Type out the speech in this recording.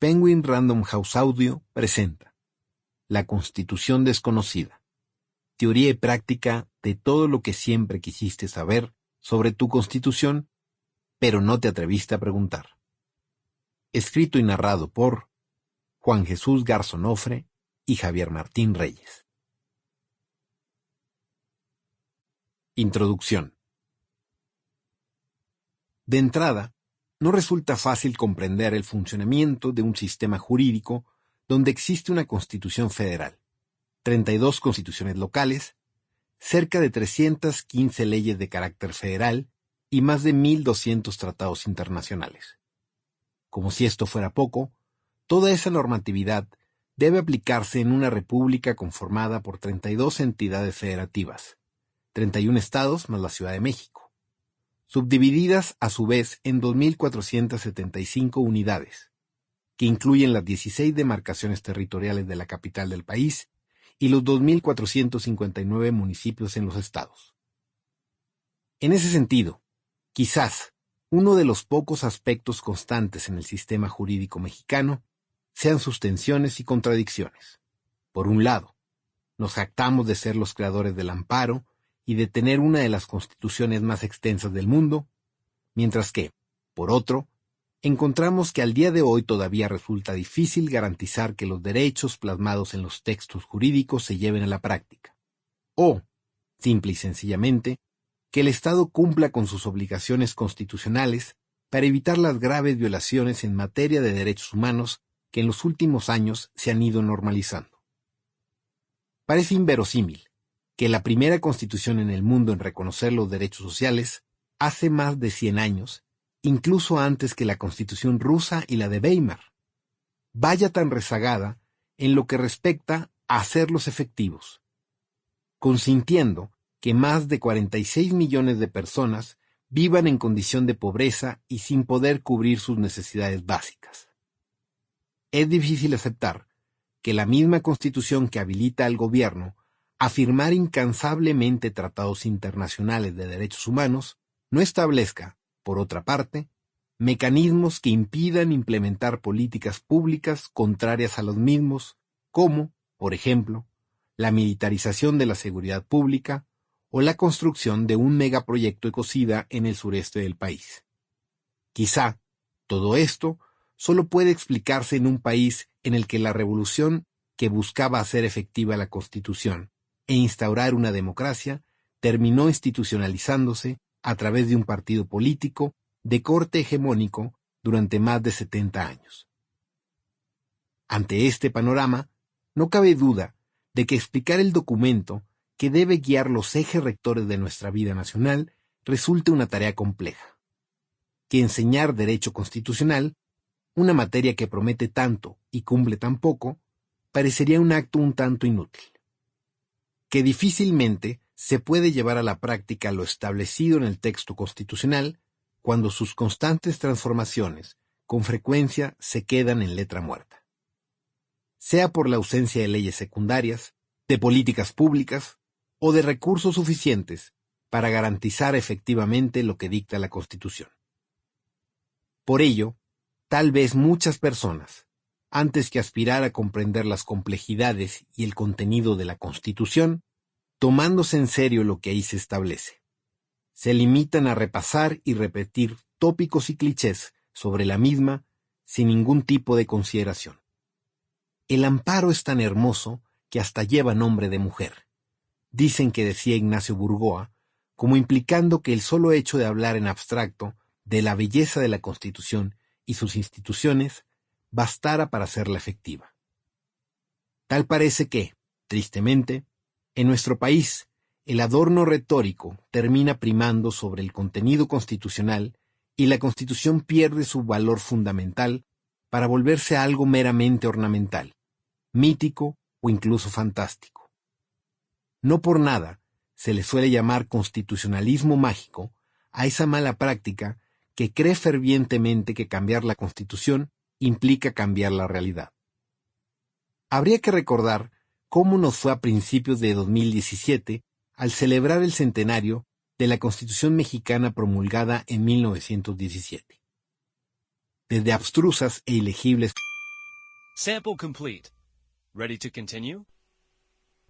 Penguin Random House Audio presenta La Constitución Desconocida, teoría y práctica de todo lo que siempre quisiste saber sobre tu Constitución, pero no te atreviste a preguntar. Escrito y narrado por Juan Jesús Garzonofre y Javier Martín Reyes. Introducción. De entrada, no resulta fácil comprender el funcionamiento de un sistema jurídico donde existe una Constitución federal, 32 constituciones locales, cerca de 315 leyes de carácter federal y más de 1.200 tratados internacionales. Como si esto fuera poco, toda esa normatividad debe aplicarse en una república conformada por 32 entidades federativas, 31 estados más la Ciudad de México, subdivididas a su vez en 2.475 unidades, que incluyen las 16 demarcaciones territoriales de la capital del país y los 2.459 municipios en los estados. En ese sentido, quizás uno de los pocos aspectos constantes en el sistema jurídico mexicano sean sus tensiones y contradicciones. Por un lado, nos jactamos de ser los creadores del amparo y de tener una de las constituciones más extensas del mundo, mientras que, por otro, encontramos que al día de hoy todavía resulta difícil garantizar que los derechos plasmados en los textos jurídicos se lleven a la práctica, o, simple y sencillamente, que el Estado cumpla con sus obligaciones constitucionales para evitar las graves violaciones en materia de derechos humanos que en los últimos años se han ido normalizando. Parece inverosímil que la primera constitución en el mundo en reconocer los derechos sociales, hace más de 100 años, incluso antes que la Constitución rusa y la de Weimar, vaya tan rezagada en lo que respecta a hacerlos efectivos, consintiendo que más de 46 millones de personas vivan en condición de pobreza y sin poder cubrir sus necesidades básicas. Es difícil aceptar que la misma Constitución que habilita al gobierno a firmar incansablemente tratados internacionales de derechos humanos no establezca, por otra parte, mecanismos que impidan implementar políticas públicas contrarias a los mismos, como, por ejemplo, la militarización de la seguridad pública o la construcción de un megaproyecto ecocida en el sureste del país. Quizá todo esto solo puede explicarse en un país en el que la revolución que buscaba hacer efectiva la Constitución e instaurar una democracia terminó institucionalizándose a través de un partido político de corte hegemónico durante más de 70 años. Ante este panorama, no cabe duda de que explicar el documento que debe guiar los ejes rectores de nuestra vida nacional resulte una tarea compleja, que enseñar derecho constitucional, una materia que promete tanto y cumple tan poco, parecería un acto un tanto inútil, que difícilmente se puede llevar a la práctica lo establecido en el texto constitucional cuando sus constantes transformaciones con frecuencia se quedan en letra muerta. Sea por la ausencia de leyes secundarias, de políticas públicas o de recursos suficientes para garantizar efectivamente lo que dicta la Constitución. Por ello, tal vez muchas personas, antes que aspirar a comprender las complejidades y el contenido de la Constitución, tomándose en serio lo que ahí se establece, se limitan a repasar y repetir tópicos y clichés sobre la misma sin ningún tipo de consideración. El amparo es tan hermoso que hasta lleva nombre de mujer. Dicen que decía Ignacio Burgoa, como implicando que el solo hecho de hablar en abstracto de la belleza de la Constitución y sus instituciones bastara para hacerla efectiva. Tal parece que, tristemente, en nuestro país, el adorno retórico termina primando sobre el contenido constitucional y la Constitución pierde su valor fundamental para volverse algo meramente ornamental, mítico o incluso fantástico. No por nada se le suele llamar constitucionalismo mágico a esa mala práctica que cree fervientemente que cambiar la Constitución implica cambiar la realidad. Habría que recordar cómo nos fue a principios de 2017 al celebrar el centenario de la Constitución mexicana promulgada en 1917. Desde abstrusas e ilegibles Sample complete. Ready to continue?